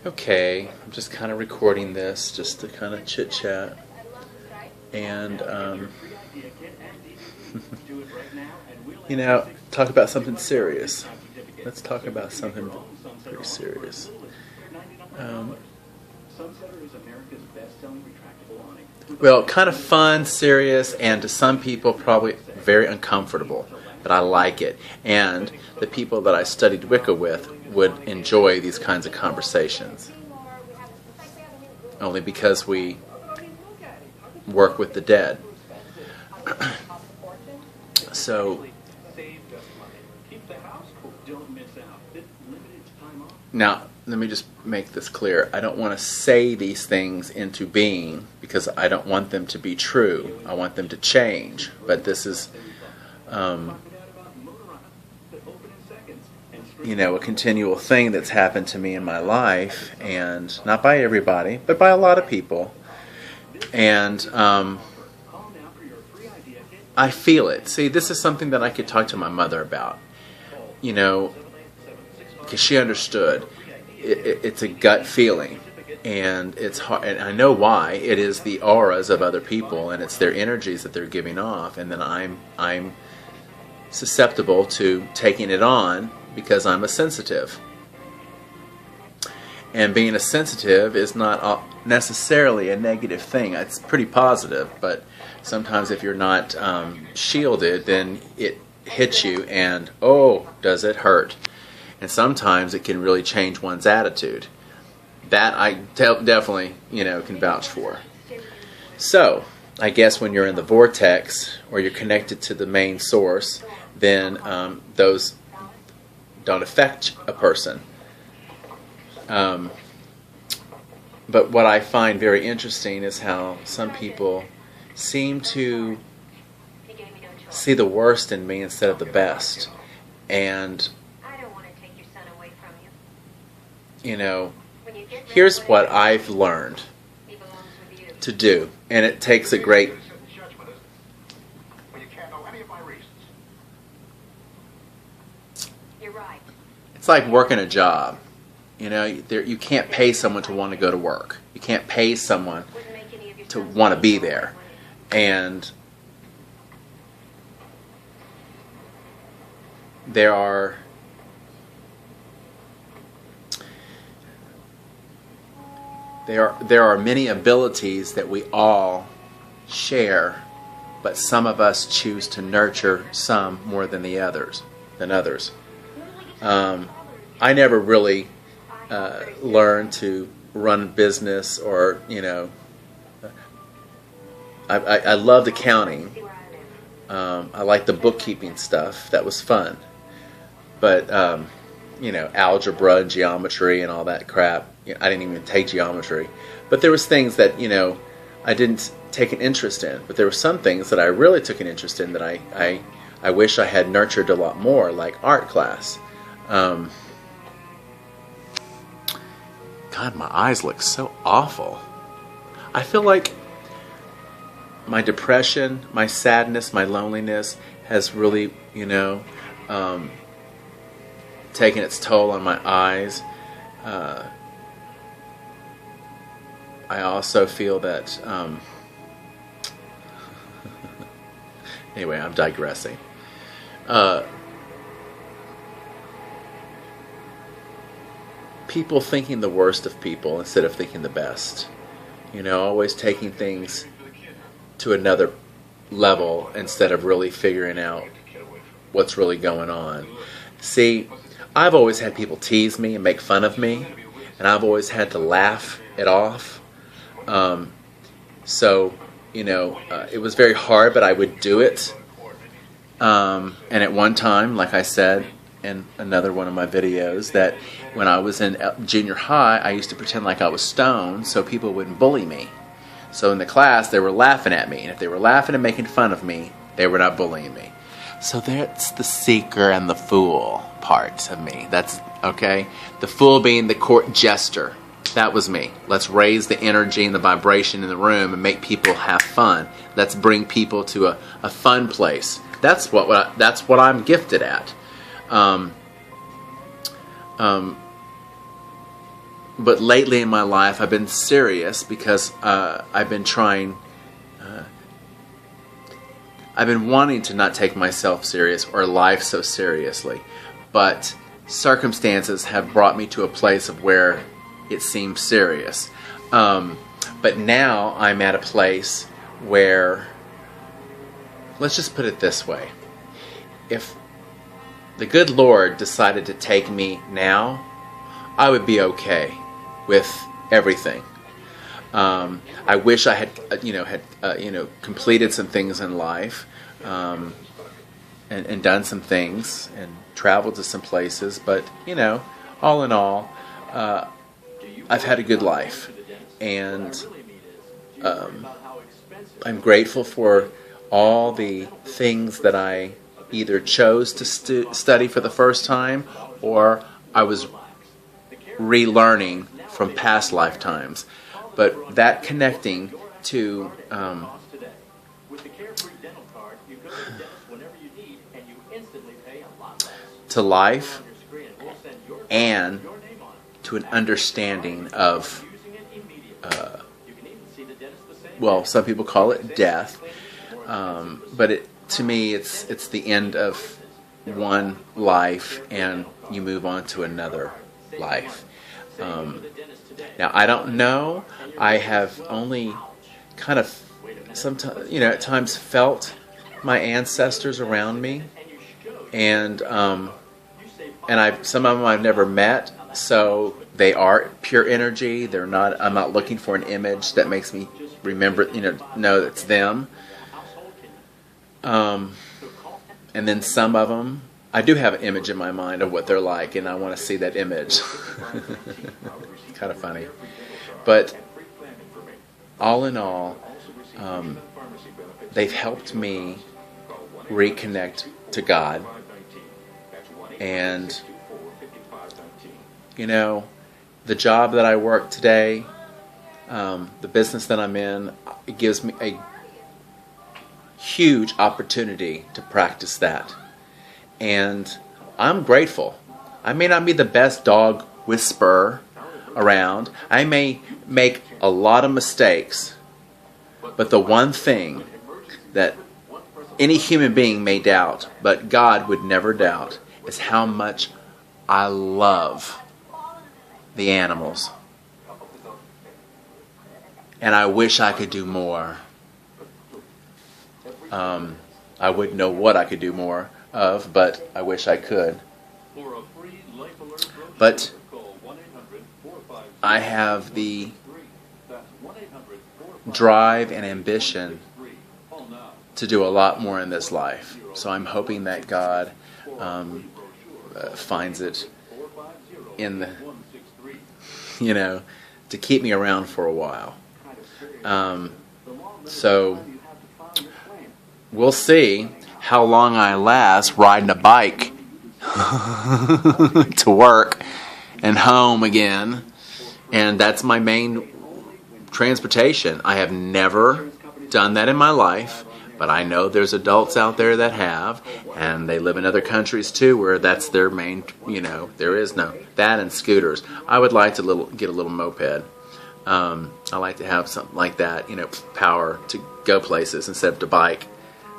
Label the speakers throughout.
Speaker 1: Okay, I'm just kind of recording this just to kind of chit chat and you know, talk about something serious. Let's talk about something pretty serious. Well, kind of fun, serious, and to some people probably very uncomfortable, but I like it. And the people that I studied Wicca with would enjoy these kinds of conversations. Only because we work with the dead. So, now, let me just make this clear. I don't want to say these things into being because I don't want them to be true. I want them to change. But this is, you know, a continual thing that's happened to me in my life, and not by everybody, but by a lot of people. And I feel it. See, this is something that I could talk to my mother about, you know, because she understood. It's a gut feeling, and it's hard, and I know why. It is the auras of other people, and it's their energies that they're giving off, and then I'm susceptible to taking it on because I'm a sensitive. And being a sensitive is not necessarily a negative thing. It's pretty positive, but sometimes if you're not shielded, then it hits you, and oh, does it hurt. And sometimes it can really change one's attitude. That I definitely, you know, can vouch for. So, I guess when you're in the vortex, or you're connected to the main source, then those don't affect a person. But what I find very interesting is how some people seem to see the worst in me instead of the best. And you know, here's what I've learned to do, and it takes a great it's like working a job. You know, you can't pay someone to want to go to work. You can't pay someone to want to be there. And there are many abilities that we all share, but some of us choose to nurture some more than others. I never really learned to run a business, or you know, I loved accounting. I liked the bookkeeping stuff. That was fun, but you know, algebra and geometry and all that crap. You know, I didn't even take geometry. But there was things that, you know, I didn't take an interest in. But there were some things that I really took an interest in that I wish I had nurtured a lot more, like art class. God, my eyes look so awful. I feel like my depression, my sadness, my loneliness has really, you know, taken its toll on my eyes. I also feel that anyway, I'm digressing. People thinking the worst of people instead of thinking the best. You know, always taking things to another level instead of really figuring out what's really going on. See, I've always had people tease me and make fun of me, and I've always had to laugh it off. So, you know, it was very hard, but I would do it. And at one time, like I said in another one of my videos, that when I was in junior high, I used to pretend like I was stoned so people wouldn't bully me. So in the class, they were laughing at me. And if they were laughing and making fun of me, they were not bullying me. So that's the seeker and the fool part of me. That's, okay? The fool being the court jester. That was me. Let's raise the energy and the vibration in the room and make people have fun. Let's bring people to a fun place. That's what I'm gifted at. but lately in my life I've been serious because I've been trying. I've been wanting to not take myself serious or life so seriously, but circumstances have brought me to a place of where it seems serious. But now I'm at a place where, let's just put it this way. If the good Lord decided to take me now, I would be okay with everything. I wish I had, completed some things in life, and done some things and traveled to some places. But all in all, I've had a good life, and I'm grateful for all the things that I either chose to study for the first time, or I was relearning from past lifetimes. But that connecting to life and to an understanding of, some people call it death, but to me it's the end of one life and you move on to another life. Now, I don't know. I have only kind of sometimes, at times felt my ancestors around me, and some of them I've never met, so they are pure energy. They're not. I'm not looking for an image that makes me remember. Know it's them. And then some of them, I do have an image in my mind of what they're like, and I want to see that image. Kind of funny. But all in all, they've helped me reconnect to God. And, the job that I work today, the business that I'm in, it gives me a huge opportunity to practice that. And I'm grateful. I may not be the best dog whisperer around. I may make a lot of mistakes. But the one thing that any human being may doubt, but God would never doubt, is how much I love the animals. And I wish I could do more. I wouldn't know what I could do more of, but I wish I could. But I have the drive and ambition to do a lot more in this life. So I'm hoping that God finds it in the, to keep me around for a while. So we'll see how long I last riding a bike to work and home again. And that's my main transportation. I have never done that in my life, but I know there's adults out there that have, and they live in other countries too where that's their main, there is no, that and scooters. I would like to get a little moped. I like to have something like that, power to go places instead of to bike.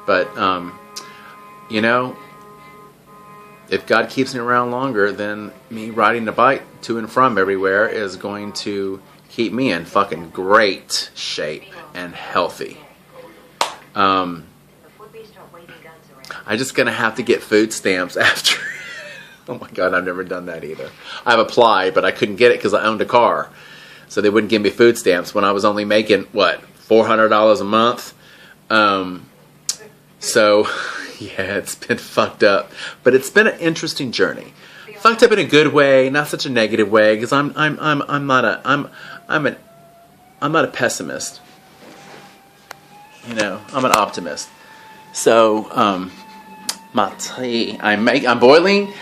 Speaker 1: But, if God keeps me around longer, then me riding the bike to and from everywhere is going to keep me in fucking great shape and healthy. I'm just going to have to get food stamps after. Oh my God, I've never done that either. I've applied, but I couldn't get it because I owned a car. So they wouldn't give me food stamps when I was only making, $400 a month? So, yeah, it's been fucked up. But it's been an interesting journey. Fucked up in a good way, not such a negative way, because I'm not a pessimist. I'm an optimist. So, my tea, I'm boiling.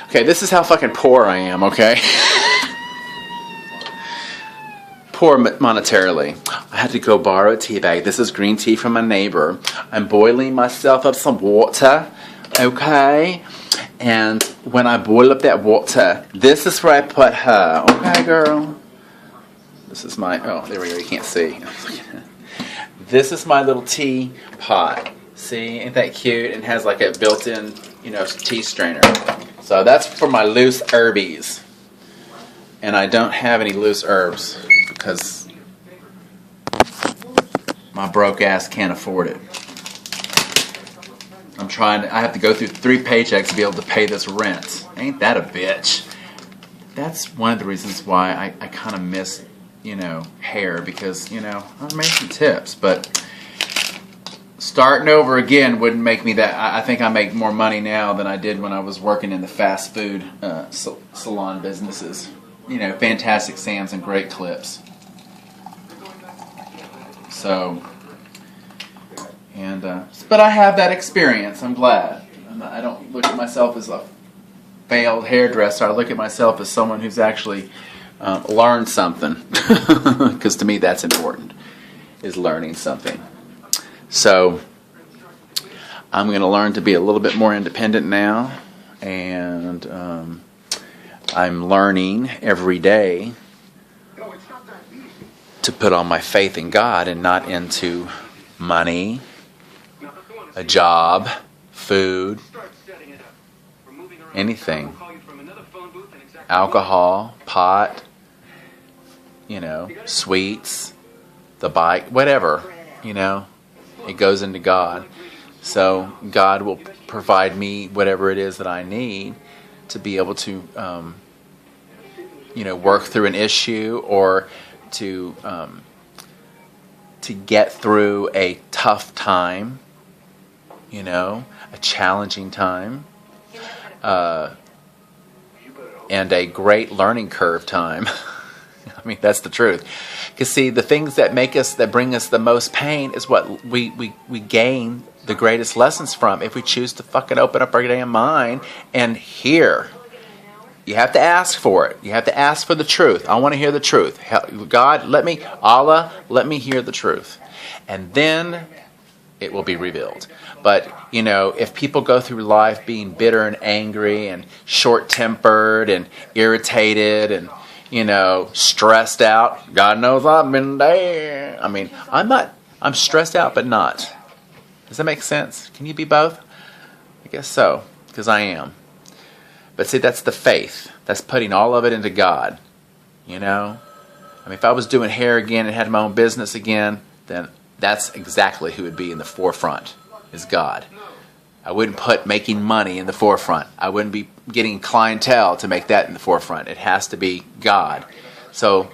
Speaker 1: Okay, this is how fucking poor I am, okay? Poor monetarily. I had to go borrow a tea bag. This is green tea from my neighbor. I'm boiling myself up some water, okay? And when I boil up that water, this is where I put her. Okay, girl? This is my, oh, there we go, you can't see. This is my little tea pot. See, ain't that cute? It has like a built-in, tea strainer. So that's for my loose herbies. And I don't have any loose herbs because my broke ass can't afford it. I have to go through 3 paychecks to be able to pay this rent. Ain't that a bitch? That's one of the reasons why I kind of miss, hair, because, I made some tips, but starting over again wouldn't make me that. I think I make more money now than I did when I was working in the fast food salon businesses. Fantastic Sam's and great clips. So, but I have that experience. I'm glad. I don't look at myself as a failed hairdresser. I look at myself as someone who's actually learned something. Because to me that's important, is learning something. So I'm going to learn to be a little bit more independent now, and I'm learning every day to put all my faith in God and not into money, a job, food, anything, alcohol, pot, sweets, the bike, whatever, it goes into God. So God will provide me whatever it is that I need to be able to, work through an issue, or to get through a tough time, a challenging time, and a great learning curve time. I mean, that's the truth. Because see, the things that bring us the most pain is what we gain the greatest lessons from if we choose to fucking open up our damn mind and hear. You have to ask for it. You have to ask for the truth. I want to hear the truth. God, Allah, let me hear the truth. And then it will be revealed. But, if people go through life being bitter and angry and short-tempered and irritated and, stressed out, God knows I've been there. I mean, I'm stressed out, but not. Does that make sense? Can you be both? I guess so, because I am. But see, that's the faith. That's putting all of it into God. I mean, if I was doing hair again and had my own business again, then that's exactly who would be in the forefront, is God. I wouldn't put making money in the forefront. I wouldn't be getting clientele to make that in the forefront. It has to be God. So,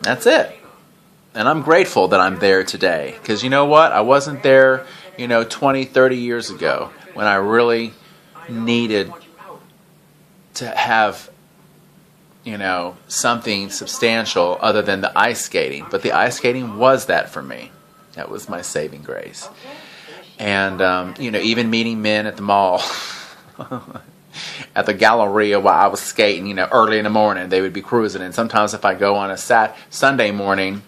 Speaker 1: that's it. And I'm grateful that I'm there today. Because you know what? I wasn't there, 20, 30 years ago when I really needed to have, something substantial other than the ice skating. But the ice skating was that for me. That was my saving grace. And, even meeting men at the mall, at the Galleria while I was skating, early in the morning, they would be cruising. And sometimes if I go on a Sunday morning,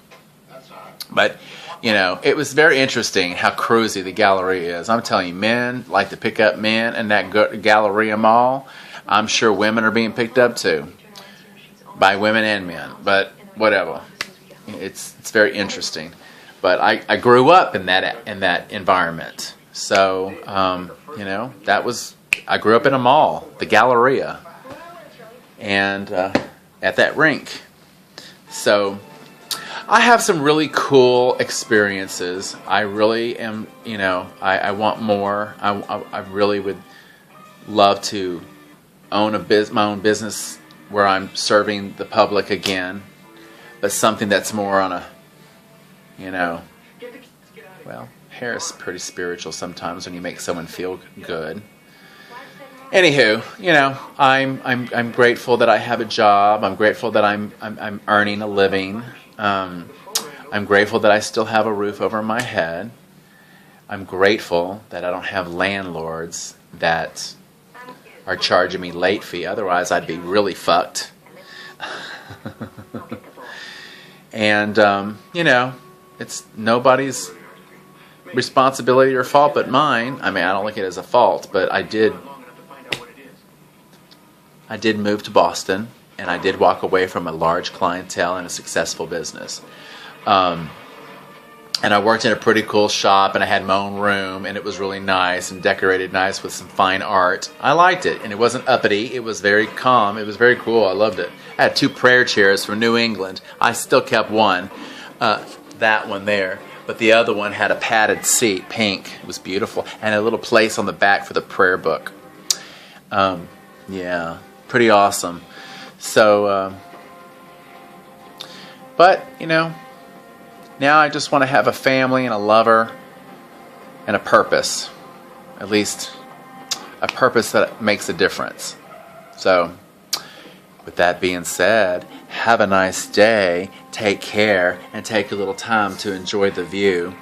Speaker 1: but, it was very interesting how cruisy the Galleria is. I'm telling you, men like to pick up men in that Galleria mall. I'm sure women are being picked up too, by women and men. But whatever, it's very interesting. But I grew up in that environment. So, I grew up in a mall, the Galleria, and at that rink. So I have some really cool experiences. I really am, I want more. I really would love to own my own business where I'm serving the public again, but something that's more on a, well, hair is pretty spiritual sometimes when you make someone feel good. Anywho, I'm grateful that I have a job. I'm grateful that I'm earning a living. I'm grateful that I still have a roof over my head. I'm grateful that I don't have landlords that are charging me late fee. Otherwise, I'd be really fucked. And, it's nobody's responsibility or fault but mine. I mean, I don't look at it as a fault, but I did move to Boston. and I did walk away from a large clientele and a successful business. And I worked in a pretty cool shop, and I had my own room, and it was really nice and decorated nice with some fine art. I liked it, and it wasn't uppity. It was very calm. It was very cool. I loved it. I had 2 prayer chairs from New England. I still kept one, that one there. But the other one had a padded seat, pink. It was beautiful. And a little place on the back for the prayer book. Yeah, pretty awesome. So, but, you know, now I just want to have a family and a lover and a purpose. At least a purpose that makes a difference. So, with that being said, have a nice day, take care, and take a little time to enjoy the view.